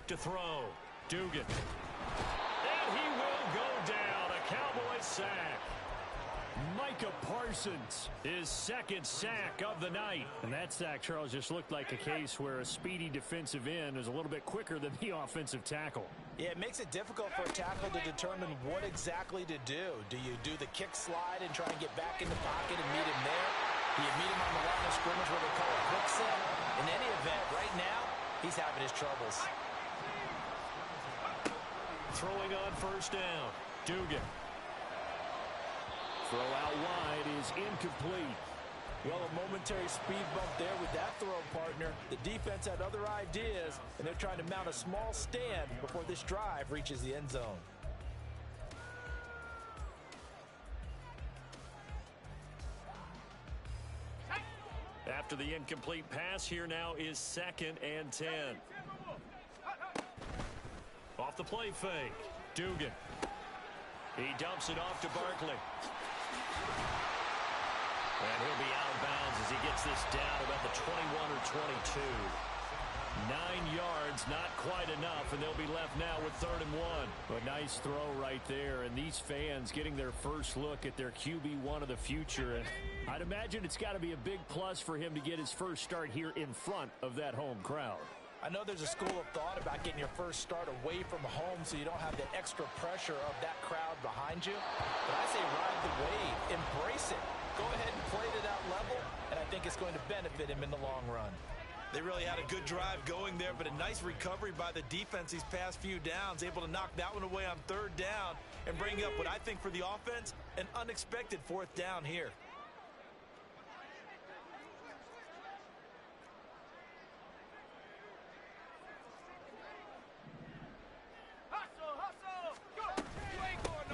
to throw. Dugan. And he will go down. A Cowboys sack. Micah Parsons, his second sack of the night. And that sack, Charles, just looked like a case where a speedy defensive end is a little bit quicker than the offensive tackle. Yeah, it makes it difficult for a tackle to determine what exactly to do. Do you do the kick slide and try and get back in the pocket and meet him there? Do you meet him on the line of scrimmage where they call it hook set? In any event, right now, he's having his troubles. Throwing on first down. Dugan. Throw out wide is incomplete. Well, a momentary speed bump there with that throw, partner. The defense had other ideas, and they're trying to mount a small stand before this drive reaches the end zone. After the incomplete pass, here now is 2nd and 10. Off the play fake. Dugan. He dumps it off to Barkley. And he'll be out of bounds as he gets this down about the 21 or 22. 9 yards, not quite enough, and they'll be left now with 3rd and 1. A nice throw right there, and these fans getting their first look at their QB1 of the future. And I'd imagine it's got to be a big plus for him to get his first start here in front of that home crowd. I know there's a school of thought about getting your first start away from home so you don't have the extra pressure of that crowd behind you. But I say ride the wave, embrace it. Go ahead and play to that level, and I think it's going to benefit him in the long run. They really had a good drive going there, but a nice recovery by the defense these past few downs, able to knock that one away on 3rd down and bring up what I think for the offense, an unexpected 4th down here.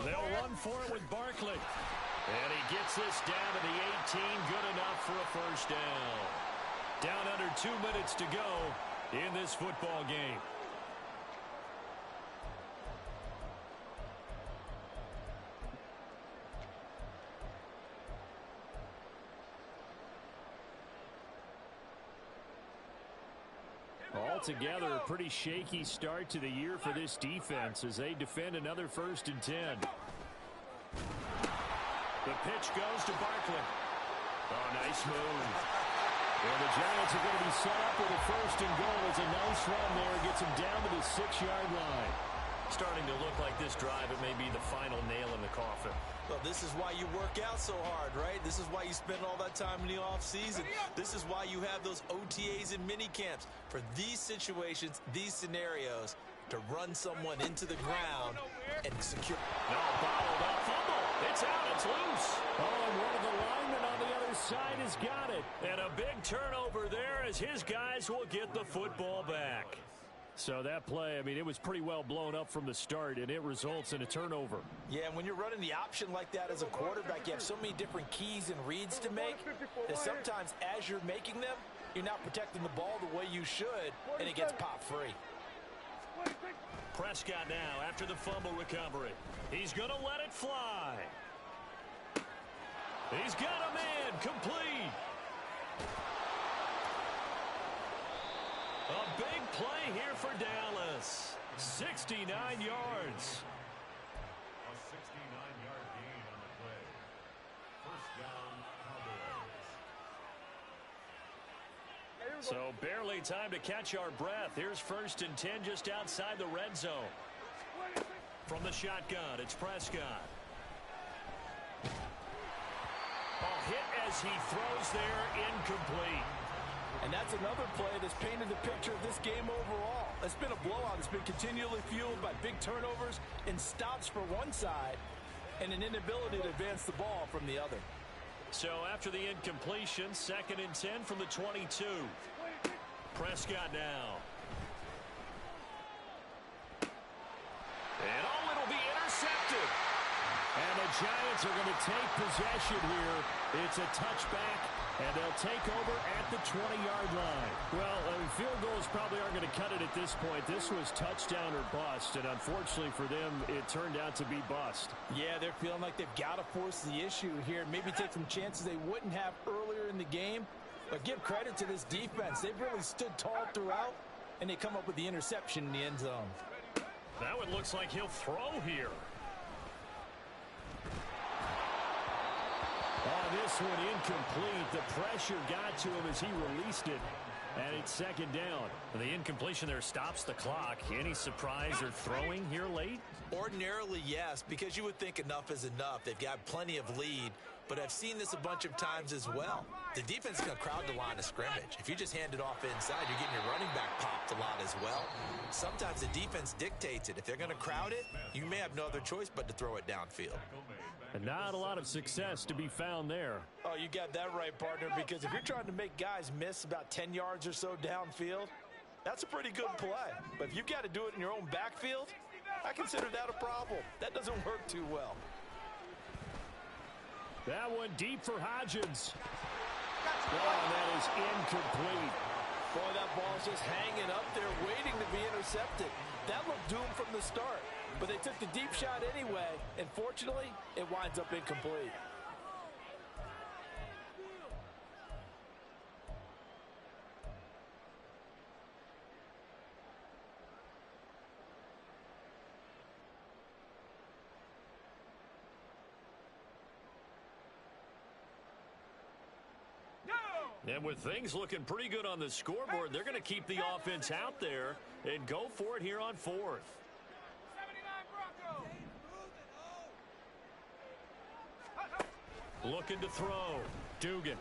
They'll run for it with Barkley. And he gets this down to the 18. Good enough for a first down. Down under 2 minutes to go in this football game. Altogether, a pretty shaky start to the year for this defense as they defend another 1st and 10. The pitch goes to Barkley. Oh, nice move. And the Giants are going to be set up with a 1st and goal. It's a nice run there. Gets them down to the 6-yard line. Starting to look like this drive, it may be the final nail in the coffin. Well, this is why you work out so hard, right? This is why you spend all that time in the offseason. This is why you have those OTAs and mini camps. For these situations, these scenarios, to run someone into the ground and secure. No, bottled up. Fumble. It's out. It's loose. Oh, and one of the linemen on the other side has got it. And a big turnover there as his guys will get the football back. So that play, I mean, it was pretty well blown up from the start, and it results in a turnover. Yeah, and when you're running the option like that as a quarterback, you have so many different keys and reads to make that sometimes as you're making them, you're not protecting the ball the way you should, and it gets popped free. Prescott now after the fumble recovery. He's going to let it fly. He's got a man complete. A big play here for Dallas. 69 yards. A 69-yard gain on the play. First down, Cowboys. So barely time to catch our breath. Here's 1st and 10 just outside the red zone. From the shotgun, it's Prescott. A hit as he throws there, incomplete. And that's another play that's painted the picture of this game overall. It's been a blowout. It's been continually fueled by big turnovers and stops for one side and an inability to advance the ball from the other. So after the incompletion, 2nd and 10 from the 22. Prescott now. And oh, it'll be intercepted. And the Giants are going to take possession here. It's a touchback, and they'll take over at the 20-yard line. Well, field goals probably aren't going to cut it at this point. This was touchdown or bust, and unfortunately for them, it turned out to be bust. Yeah, they're feeling like they've got to force the issue here. Maybe take some chances they wouldn't have earlier in the game. But give credit to this defense. They've really stood tall throughout and they come up with the interception in the end zone. That one looks like he'll throw here. Oh, this one incomplete. The pressure got to him as he released it. And it's second down. The incompletion there stops the clock. Any surprise or throwing here late? Ordinarily, yes, because you would think enough is enough. They've got plenty of lead, but I've seen this a bunch of times as well. The defense is going to crowd the line of scrimmage. If you just hand it off inside, you're getting your running back popped a lot as well. Sometimes the defense dictates it. If they're going to crowd it, you may have no other choice but to throw it downfield. And not a lot of success to be found there. Oh, you got that right, partner, because if you're trying to make guys miss about 10 yards or so downfield, that's a pretty good play. But if you've got to do it in your own backfield, I consider that a problem. That doesn't work too well. That one deep for Hodgins. Oh, that is incomplete. Boy, that ball's just hanging up there waiting to be intercepted. That looked doomed from the start. But they took the deep shot anyway, and fortunately, it winds up incomplete. And with things looking pretty good on the scoreboard, they're going to keep the offense out there and go for it here on fourth. Looking to throw. Dugan.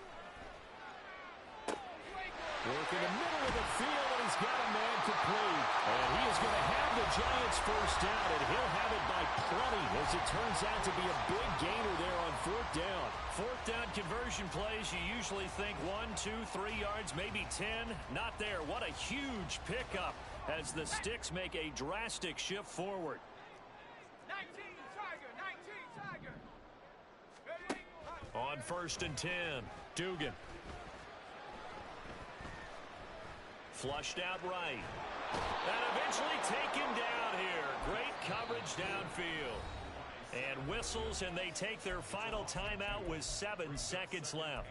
Working the middle of the field, and he's got a man complete. And he is going to have the Giants first down, and he'll have it by plenty, as it turns out to be a big gainer there on fourth down. Fourth down conversion plays, you usually think 1, 2, 3 yards, maybe 10. Not there. What a huge pickup as the Sticks make a drastic shift forward. 19 Tiger. On 1st and 10, Dugan. Flushed out right. And eventually taken down here. Great coverage downfield. And whistles, and they take their final timeout with 7 seconds left.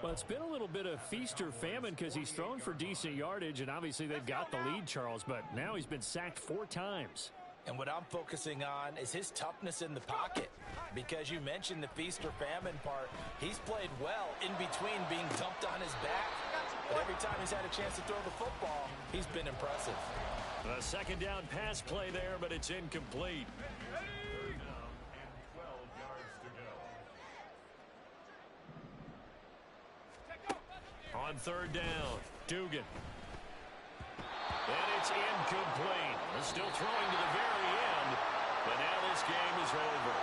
Well, it's been a little bit of feast or famine because he's thrown for decent yardage, and obviously they've got the lead, Charles, but now he's been sacked 4 times. And what I'm focusing on is his toughness in the pocket. Because you mentioned the feast or famine part, he's played well in between being dumped on his back. But every time he's had a chance to throw the football, he's been impressive. A second down pass play there, but it's incomplete. On 3rd down, Dugan. And it's incomplete. They're still throwing to the very end, but now this game is over.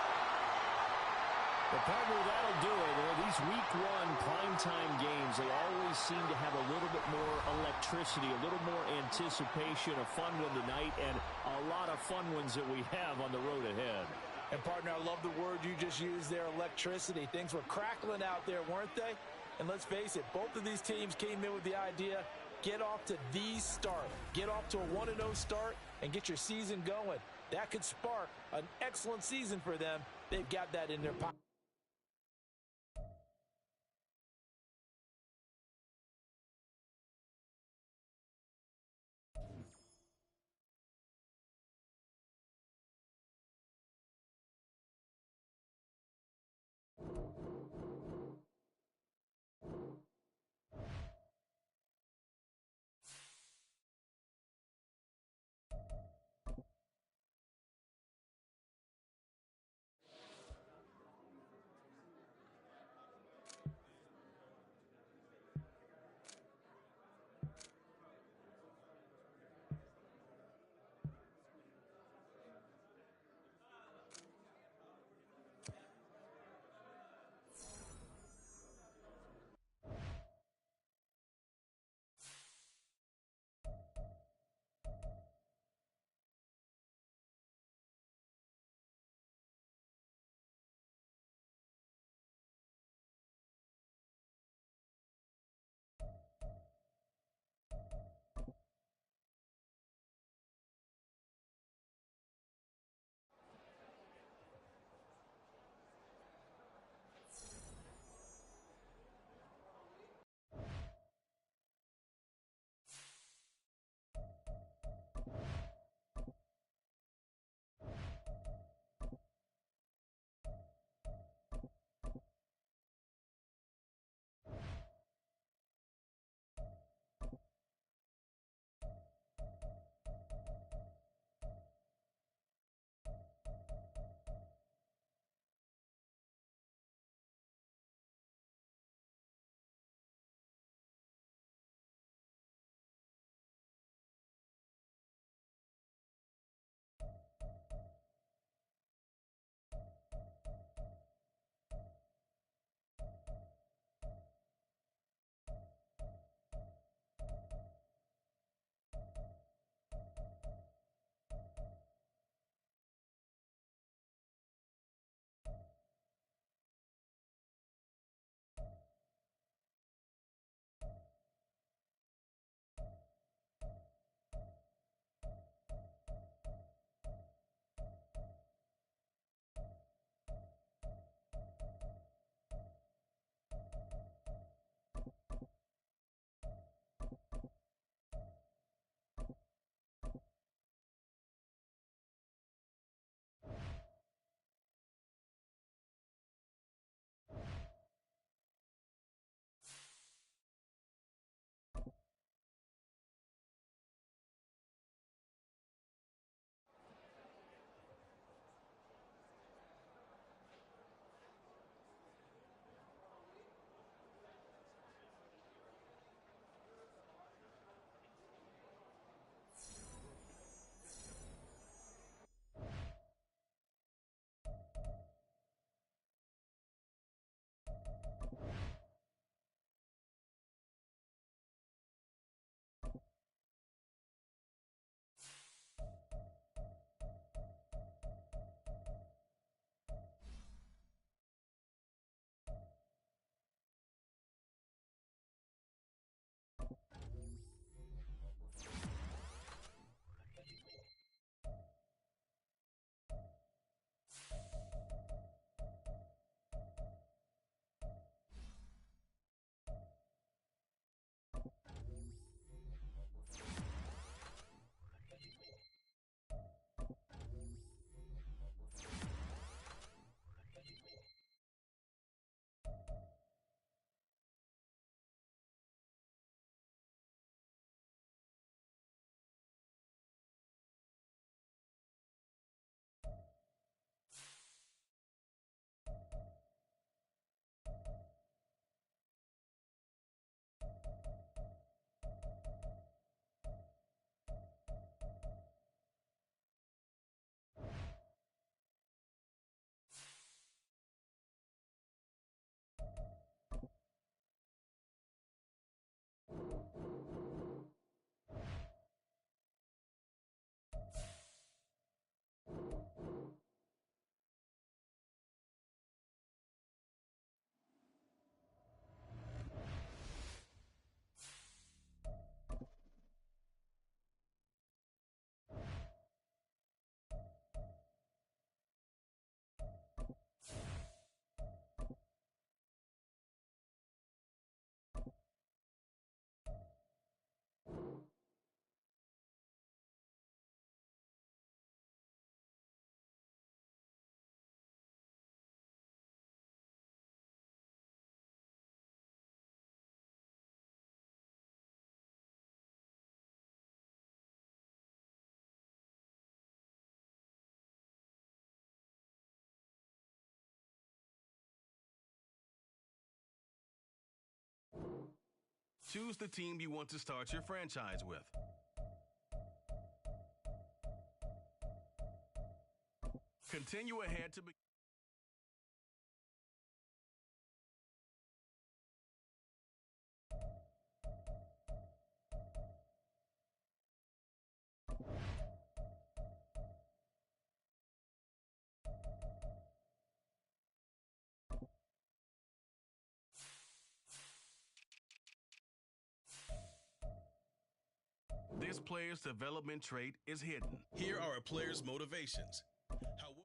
The partner, that'll do it. These week 1 primetime games, they always seem to have a little bit more electricity, a little more anticipation, a fun one tonight, and a lot of fun ones that we have on the road ahead. And, partner, I love the word you just used there, electricity. Things were crackling out there, weren't they? And let's face it, both of these teams came in with the idea, get off to the start. Get off to a 1-0 start and get your season going. That could spark an excellent season for them. They've got that in their pocket. Choose the team you want to start your franchise with. Continue ahead to begin. This player's development trait is hidden. Here are a player's motivations. However,